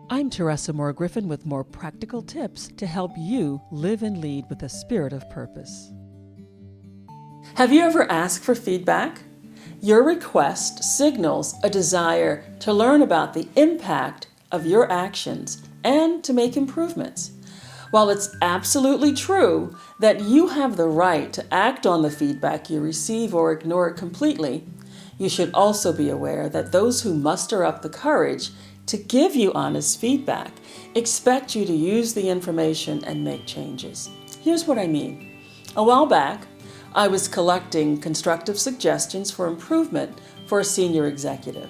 I'm Teresa Moore Griffin with more practical tips to help you live and lead with a spirit of purpose. Have you ever asked for feedback? Your request signals a desire to learn about the impact of your actions and to make improvements. While it's absolutely true that you have the right to act on the feedback you receive or ignore it completely, you should also be aware that those who muster up the courage to give you honest feedback expect you to use the information and make changes. Here's what I mean. A while back, I was collecting constructive suggestions for improvement for a senior executive.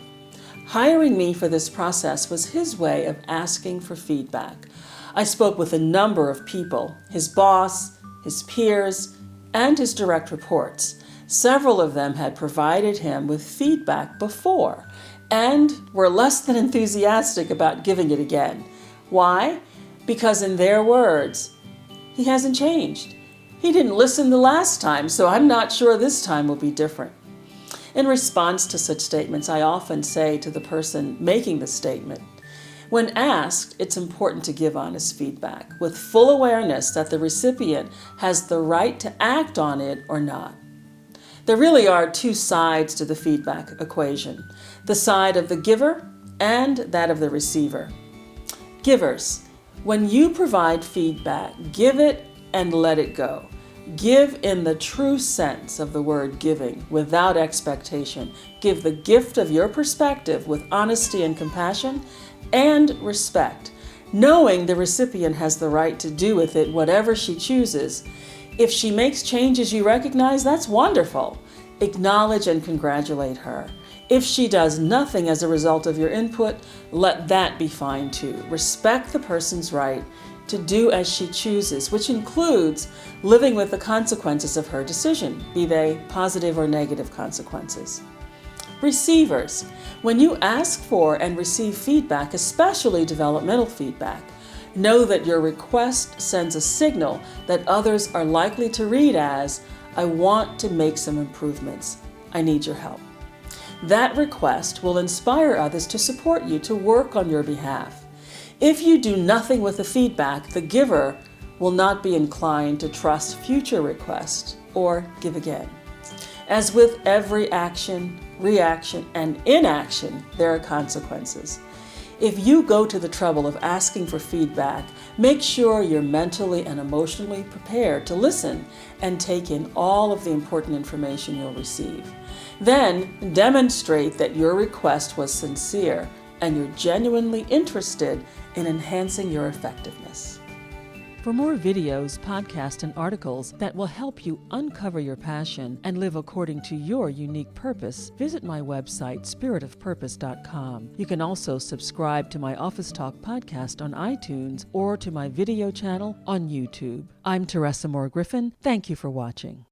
Hiring me for this process was his way of asking for feedback. I spoke with a number of people, his boss, his peers, and his direct reports. Several of them had provided him with feedback before and were less than enthusiastic about giving it again. Why? Because in their words, he hasn't changed. He didn't listen the last time, so I'm not sure this time will be different. In response to such statements, I often say to the person making the statement, when asked, it's important to give honest feedback with full awareness that the recipient has the right to act on it or not. There really are two sides to the feedback equation, the side of the giver and that of the receiver. Givers, when you provide feedback, give it and let it go. Give in the true sense of the word giving, without expectation. Give the gift of your perspective with honesty and compassion and respect, knowing the recipient has the right to do with it whatever she chooses. If she makes changes you recognize, that's wonderful. Acknowledge and congratulate her. If she does nothing as a result of your input, let that be fine too. Respect the person's right to do as she chooses, which includes living with the consequences of her decision, be they positive or negative consequences. Receivers, when you ask for and receive feedback, especially developmental feedback, know that your request sends a signal that others are likely to read as, I want to make some improvements. I need your help. That request will inspire others to support you, to work on your behalf. If you do nothing with the feedback, the giver will not be inclined to trust future requests or give again. As with every action, reaction, and inaction, there are consequences. If you go to the trouble of asking for feedback, make sure you're mentally and emotionally prepared to listen and take in all of the important information you'll receive. Then demonstrate that your request was sincere and you're genuinely interested in enhancing your effectiveness. For more videos, podcasts, and articles that will help you uncover your passion and live according to your unique purpose, visit my website, spiritofpurpose.com. You can also subscribe to my Office Talk podcast on iTunes or to my video channel on YouTube. I'm Teresa Moore Griffin. Thank you for watching.